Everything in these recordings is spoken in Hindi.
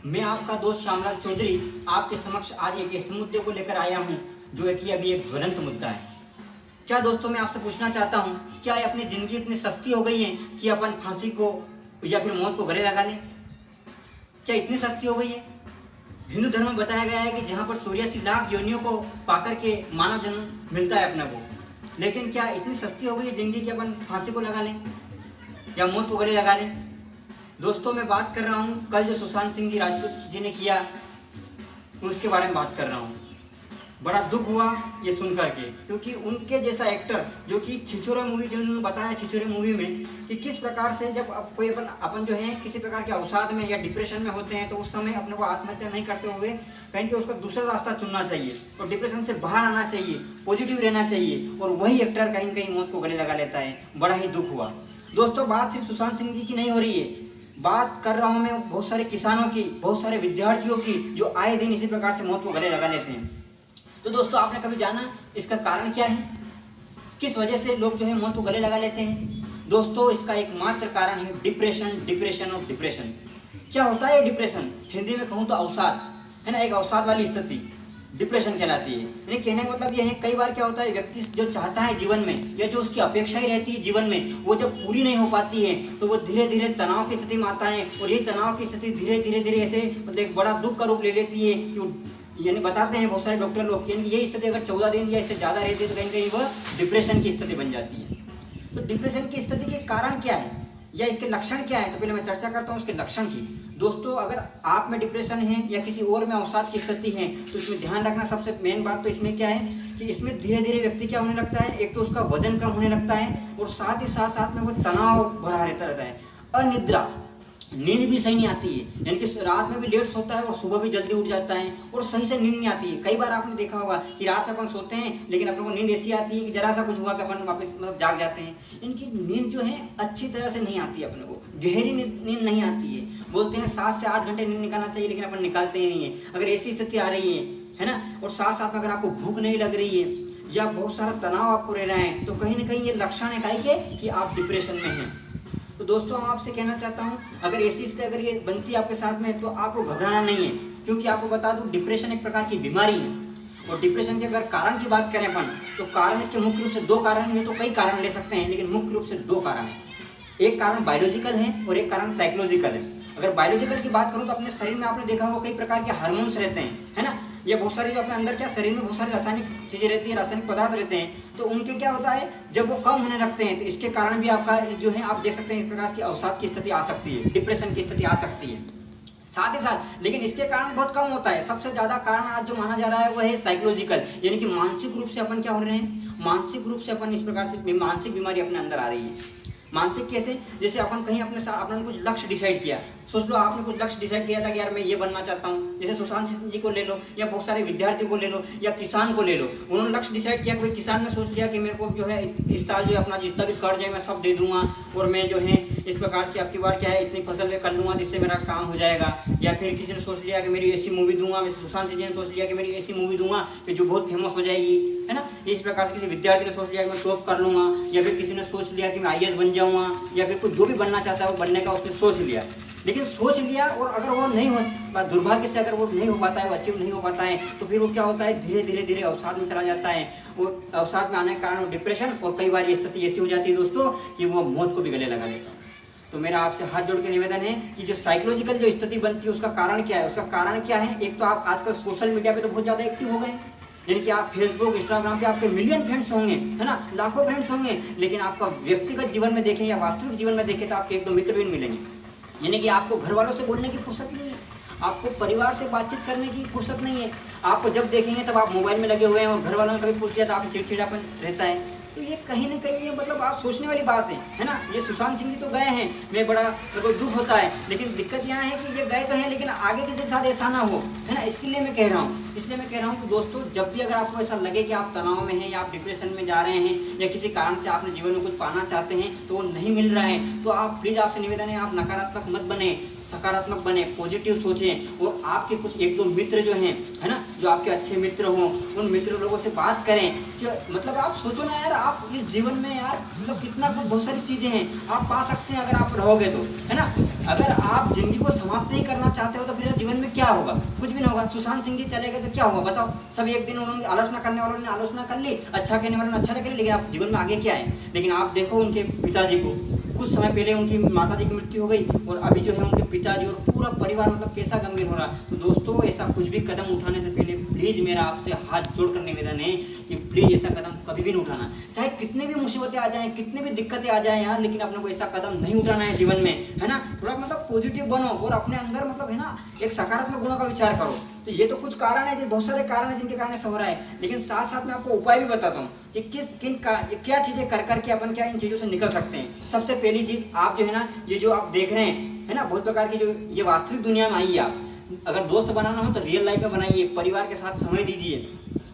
मैं आपका दोस्त श्यामलाल चौधरी आपके समक्ष आज एक ऐसे मुद्दे को लेकर आया हूं जो है कि अभी एक ज्वलंत मुद्दा है। क्या दोस्तों, मैं आपसे पूछना चाहता हूं, क्या अपनी ज़िंदगी इतनी सस्ती हो गई है कि अपन फांसी को या फिर मौत को गले लगा लें? क्या इतनी सस्ती हो गई है? हिंदू धर्म में बताया गया है कि जहाँ पर 84 लाख योनियों को पाकर के मानव जन्म मिलता है अपने को, लेकिन क्या इतनी सस्ती हो गई है ज़िंदगी कि अपन फांसी को लगा लें या मौत को गले लगा लें? दोस्तों, मैं बात कर रहा हूँ कल जो सुशांत सिंह जी राजपूत जी ने किया, उसके बारे में बात कर रहा हूँ। बड़ा दुख हुआ ये सुन करके, क्योंकि उनके जैसा एक्टर जो कि छिछोरे मूवी, जो उन्होंने बताया छिछोरे मूवी में कि किस प्रकार से जब कोई अपन जो है किसी प्रकार के अवसाद में या डिप्रेशन में होते हैं तो उस समय अपने को आत्महत्या नहीं करते हुए कहीं कि उसका दूसरा रास्ता चुनना चाहिए और डिप्रेशन से बाहर आना चाहिए, पॉजिटिव रहना चाहिए, और वही एक्टर कहीं न कहीं मौत को गले लगा लेता है। बड़ा ही दुख हुआ। दोस्तों, बात सिर्फ सुशांत सिंह जी की नहीं हो रही है, बात कर रहा हूँ मैं बहुत सारे किसानों की, बहुत सारे विद्यार्थियों की जो आए दिन इसी प्रकार से मौत को गले लगा लेते हैं। तो दोस्तों, आपने कभी जाना इसका कारण क्या है? किस वजह से लोग जो है मौत को गले लगा लेते हैं? दोस्तों, इसका एकमात्र कारण है डिप्रेशन, डिप्रेशन और डिप्रेशन। क्या होता है डिप्रेशन? हिंदी में कहूँ तो अवसाद है ना, एक अवसाद वाली स्थिति डिप्रेशन कहलाती है। यानी कहने का मतलब यह है, कई बार क्या होता है, व्यक्ति जो चाहता है जीवन में या जो उसकी अपेक्षा ही रहती है जीवन में, वो जब पूरी नहीं हो पाती है तो वो धीरे धीरे तनाव की स्थिति में आता है, और ये तनाव की स्थिति धीरे धीरे धीरे ऐसे मतलब एक बड़ा दुख का रूप ले लेती है कि यानी बताते हैं बहुत सारे डॉक्टर लोग, यानी ये स्थिति अगर 14 दिन या इससे ज़्यादा रहती है तो कहीं कहीं वह डिप्रेशन की स्थिति बन जाती है। तो डिप्रेशन की स्थिति के कारण क्या है या इसके लक्षण क्या है, तो पहले मैं चर्चा करता हूँ उसके लक्षण की। दोस्तों, अगर आप में डिप्रेशन है या किसी और में अवसाद की स्थिति है तो इसमें ध्यान रखना, सबसे मेन बात तो इसमें क्या है कि इसमें धीरे धीरे व्यक्ति क्या होने लगता है, एक तो उसका वजन कम होने लगता है और साथ ही साथ में वो तनाव भरा रहता है। अनिद्रा, नींद भी सही नहीं आती है, यानी कि रात में भी लेट सोता है और सुबह भी जल्दी उठ जाता है और सही से नींद नहीं आती है। कई बार आपने देखा होगा कि रात में अपन सोते हैं लेकिन अपने को नींद ऐसी आती है कि जरा सा कुछ हुआ कि अपन वापस मतलब जाग जाते हैं। इनकी नींद जो है अच्छी तरह से नहीं आती है, अपने को गहरी नींद नहीं आती है। बोलते हैं 7 से 8 घंटे नींद निकालना चाहिए, लेकिन अपन निकालते ही नहीं है। अगर ऐसी स्थिति आ रही है ना, और साथ साथ में अगर आपको भूख नहीं लग रही है या बहुत सारा तनाव आपको रह रहा है, तो कहीं ना कहीं ये लक्षण है काहे के कि आप डिप्रेशन में हैं। तो दोस्तों, मैं आपसे कहना चाहता हूं, अगर ऐसी स्थिति अगर ये बनती है आपके साथ में तो आपको घबराना नहीं है, क्योंकि आपको बता दूं डिप्रेशन एक प्रकार की बीमारी है। और डिप्रेशन के अगर कारण की बात करें अपन, तो कारण इसके मुख्य रूप से 2 कारण हैं। तो कई कारण ले सकते हैं, लेकिन मुख्य रूप से 2 कारण हैं। एक कारण बायोलॉजिकल है और एक कारण साइकोलॉजिकल है। अगर बायोलॉजिकल की बात करूँ तो अपने शरीर में आपने देखा होगा कई प्रकार के हार्मोन्स रहते हैं, है ना, ये बहुत सारे जो अपने अंदर क्या शरीर में बहुत सारे रासायनिक चीज़ें रहती है, रासायनिक पदार्थ रहते हैं, तो उनके क्या होता है जब वो कम होने लगते हैं तो इसके कारण भी आपका जो है आप देख सकते हैं एक प्रकार की अवसाद की स्थिति आ सकती है, डिप्रेशन की स्थिति आ सकती है। साथ ही साथ लेकिन इसके कारण बहुत कम होता है। सबसे ज़्यादा कारण आज जो माना जा रहा है वह है साइकोलॉजिकल, यानी कि मानसिक रूप से अपन क्या हो रहे हैं, मानसिक रूप से अपन इस प्रकार से मानसिक बीमारी अपने अंदर आ रही है। मानसिक कैसे? जैसे अपन कहीं अपने साथ अपने कुछ लक्ष्य डिसाइड किया, सोच लो आपने कुछ लक्ष्य डिसाइड किया था कि यार मैं ये बनना चाहता हूँ। जैसे सुशांत सिंह जी को ले लो या बहुत सारे विद्यार्थियों को ले लो या किसान को ले लो, उन्होंने लक्ष्य डिसाइड किया। कोई किसान ने सोच लिया कि मेरे को जो है इस साल जो है अपना जितना भी कर्ज है मैं सब दे दूंगा और मैं जो है इस प्रकार से आपकी बार क्या है इतनी फसल में कर लूँगा जिससे मेरा काम हो जाएगा। या फिर किसी ने सोच लिया कि मेरी ऐसी मूवी दूंगा, जैसे सुशांत सिंह जी ने सोच लिया कि मेरी ऐसी मूवी दूंगा कि जो बहुत फेमस हो जाएगी, है ना। इस प्रकार से किसी विद्यार्थी ने सोच लिया कि मैं टॉप कर लूँगा, या फिर किसी ने सोच लिया कि मैं IAS बन जाऊँगा, या फिर कोई जो भी बनना चाहता है वो बनने का उसने सोच लिया। लेकिन सोच लिया और अगर वो नहीं हो, दुर्भाग्य से अगर वो नहीं हो पाता है, वो अचीव नहीं हो पाता है, तो फिर वो क्या होता है धीरे धीरे धीरे अवसाद में चला जाता है। और अवसाद में आने के कारण वो डिप्रेशन, और कई बार ये स्थिति ऐसी हो जाती है दोस्तों कि वो मौत को भी गले लगा देता है। तो मेरा आपसे हाथ जोड़ के निवेदन है कि जो साइकोलॉजिकल जो स्थिति बनती है उसका कारण क्या है? उसका कारण क्या है? एक तो आप आजकल सोशल मीडिया पे तो बहुत ज़्यादा एक्टिव हो गए, यानी कि आप फेसबुक इंस्टाग्राम पे आपके मिलियन फ्रेंड्स होंगे, है ना, लाखों फ्रेंड्स होंगे, लेकिन आपका व्यक्तिगत जीवन में देखें या वास्तविक जीवन में देखें तो आपके 1-2 मित्र भी मिलेंगे। यानी कि आपको घर वालों से बोलने की फुर्सत नहीं है, आपको परिवार से बातचीत करने की फुर्सत नहीं है। आपको जब देखेंगे तब आप मोबाइल में लगे हुए हैं और घर वालों ने कभी पूछ लिया तो आप चिड़चिड़ापन रहता है। तो ये कहीं ना कहीं ये मतलब आप सोचने वाली बात है ना। ये सुशांत सिंह जी तो गए हैं, मैं बड़ा मेरे को दुख होता है, लेकिन दिक्कत यहाँ है कि ये गए तो हैं लेकिन आगे किसी के साथ ऐसा ना हो, है ना। इसके लिए मैं कह रहा हूँ कि दोस्तों जब भी अगर आपको ऐसा लगे कि आप तनाव में हैं या आप डिप्रेशन में जा रहे हैं या किसी कारण से आपने जीवन में कुछ पाना चाहते हैं तो वो नहीं मिल रहा है, तो आप प्लीज़ आपसे निवेदन है आप नकारात्मक मत बने, सकारात्मक बने, पॉजिटिव सोचें। और आपके कुछ 1-2 मित्र जो हैं, है ना, जो आपके अच्छे मित्र हों, उन मित्र लोगों से बात करें कि मतलब आप सोचो ना यार, आप इस जीवन में यार मतलब कितना कुछ बहुत सारी चीज़ें हैं आप पा सकते हैं अगर आप रहोगे तो, है ना। अगर आप जिंदगी को समाप्त नहीं करना चाहते हो तो फिर जीवन में क्या होगा? कुछ भी नहीं होगा। सुशांत सिंह जी चले गए तो क्या हुआ बताओ? सब एक दिन उन्होंने आलोचना करने वालों ने आलोचना कर ली, अच्छा कहने वालों ने अच्छा कर ली, लेकिन आप जीवन में आगे क्या है? लेकिन आप देखो उनके पिताजी को, कुछ समय पहले उनकी माताजी की मृत्यु हो गई और अभी जो है उनके पिताजी और पूरा परिवार मतलब कैसा गंभीर हो रहा। तो दोस्तों ऐसा कुछ भी कदम उठाने से पहले प्लीज़ मेरा आपसे हाथ जोड़कर निवेदन है कि प्लीज़ ऐसा कदम कभी भी नहीं उठाना। चाहे कितने भी मुसीबतें आ जाएं, कितने भी दिक्कतें आ जाएं यार, लेकिन अपने को ऐसा कदम नहीं उठाना है जीवन में, है ना। थोड़ा मतलब पॉजिटिव बनो और अपने अंदर मतलब है ना एक सकारात्मक गुणों का विचार करो। तो ये तो कुछ कारण है, बहुत सारे कारण है जिनके कारण ऐसा हो रहा है, लेकिन साथ साथ में आपको उपाय भी बताता हूँ कि क्या चीज़ें कर करके अपन क्या इन चीज़ों से निकल सकते हैं। सबसे पहली चीज़, आप जो है ना ये जो आप देख रहे हैं, है ना, बहुत प्रकार की जो ये वास्तविक दुनिया में आई है, आप अगर दोस्त बनाना हो तो रियल लाइफ में बनाइए, परिवार के साथ समय दीजिए,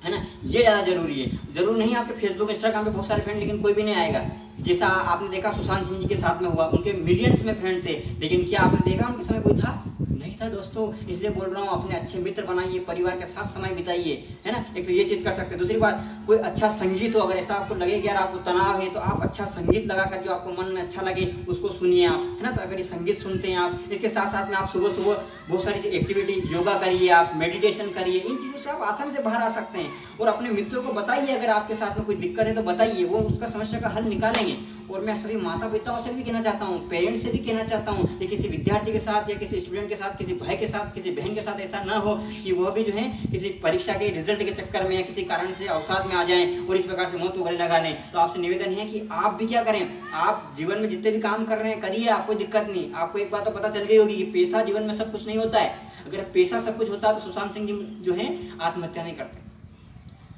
है ना, ये ज़्यादा जरूरी है। जरूर नहीं आपके फेसबुक इंस्टाग्राम पे बहुत सारे फ्रेंड, लेकिन कोई भी नहीं आएगा। जैसा आपने देखा सुशांत सिंह जी के साथ में हुआ, उनके मिलियंस में फ्रेंड थे, लेकिन क्या आपने देखा उनके समय कोई था? नहीं था दोस्तों। इसलिए बोल रहा हूँ अपने अच्छे मित्र बनाइए, परिवार के साथ समय बिताइए, है ना। एक तो ये चीज़ कर सकते हैं। दूसरी बात, कोई अच्छा संगीत हो, अगर ऐसा आपको लगे कि यार आपको तनाव है तो आप अच्छा संगीत लगा कर जो आपको मन में अच्छा लगे उसको सुनिए आप, है ना। तो अगर ये संगीत सुनते हैं आप, इसके साथ साथ में आप सुबह सुबह बहुत सारी एक्टिविटी, योगा करिए, आप मेडिटेशन करिए, इन चीज़ों से आप आसानी से बाहर आ सकते हैं। और अपने मित्रों को बताइए, अगर आपके साथ में कोई दिक्कत है तो बताइए, वो उसका समस्या का हल निकालेंगे। और मैं सभी माता पिताओं से भी कहना चाहता हूँ, पेरेंट्स से भी कहना चाहता हूँ कि किसी विद्यार्थी के साथ या किसी स्टूडेंट के साथ, किसी भाई के साथ, किसी बहन के साथ ऐसा ना हो कि वह भी जो है किसी परीक्षा के रिजल्ट के चक्कर में या किसी कारण से अवसाद में आ जाएं और इस प्रकार से मौत को गले लगा लें। तो आपसे निवेदन है कि आप भी क्या करें, आप जीवन में जितने भी काम कर रहे हैं करिए, आपको दिक्कत नहीं। आपको एक बात तो पता चल गई होगी कि पैसा जीवन में सब कुछ नहीं होता है। अगर पैसा सब कुछ होता तो सुशांत सिंह जी जो है आत्महत्या नहीं करते,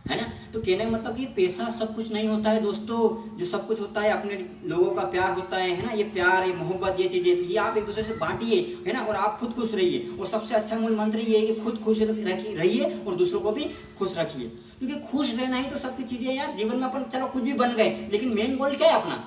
है ना। तो कहने का मतलब कि पैसा सब कुछ नहीं होता है दोस्तों। जो सब कुछ होता है अपने लोगों का प्यार होता है ना। ये प्यार, ये मोहब्बत, ये चीज़ें ये आप एक दूसरे से बांटिए, है ना। और आप खुद खुश रहिए। और सबसे अच्छा मूल मंत्र ये है कि खुद खुश रहिए और दूसरों को भी खुश रखिए, क्योंकि खुश रहना ही तो सबकी चीज़ें यार जीवन में। अपन चलो कुछ भी बन गए, लेकिन मेन गोल क्या है अपना?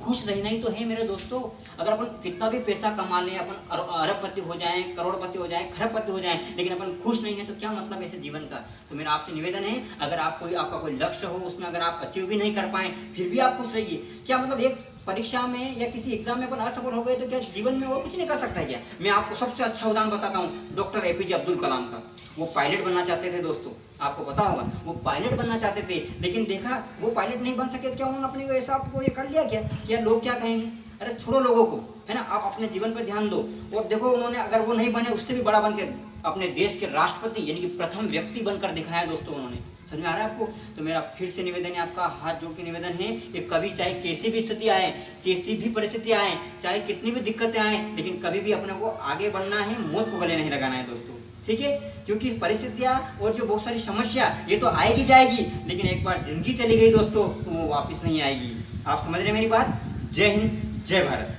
खुश रहना ही तो है मेरे दोस्तों। अगर अपन कितना भी पैसा कमा लें, अपन अरबपति हो जाएं, करोड़पति हो जाएं, खरबपति हो जाएं, लेकिन अपन खुश नहीं है तो क्या मतलब ऐसे जीवन का? तो मेरा आपसे निवेदन है, अगर आपका कोई लक्ष्य हो, उसमें अगर आप अचीव भी नहीं कर पाए फिर भी आप खुश रहिए। क्या मतलब एक परीक्षा में या किसी एग्जाम में अपन असफल हो गए तो क्या जीवन में और कुछ नहीं कर सकता है क्या? मैं आपको सबसे अच्छा उदाहरण बताता हूँ, डॉक्टर APJ अब्दुल कलाम का। वो पायलट बनना चाहते थे दोस्तों, आपको पता होगा, वो पायलट बनना चाहते थे, लेकिन देखा वो पायलट नहीं बन सके। क्या उन्होंने अपने ऐसा आपको ये कर लिया क्या लोग क्या कहेंगे? अरे छोड़ो लोगों को, है ना, आप अपने जीवन पर ध्यान दो। और देखो उन्होंने, अगर वो नहीं बने, उससे भी बड़ा बनकर अपने देश के राष्ट्रपति यानी कि प्रथम व्यक्ति बनकर दिखाया दोस्तों उन्होंने। समझ में आ रहा है आपको? तो मेरा फिर से निवेदन है, आपका हाथ जोड़ के निवेदन है कि कभी चाहे कैसी भी स्थिति आए, कैसी भी परिस्थिति आए, चाहे कितनी भी दिक्कतें आए, लेकिन कभी भी अपने को आगे बढ़ना है, मौत को गले नहीं लगाना है दोस्तों, ठीक है। क्योंकि परिस्थितियाँ और जो बहुत सारी समस्या ये तो आएगी जाएगी, लेकिन एक बार जिंदगी चली गई दोस्तों तो वो वापस नहीं आएगी। आप समझ रहे हैं मेरी बात? जय हिंद, जय भारत।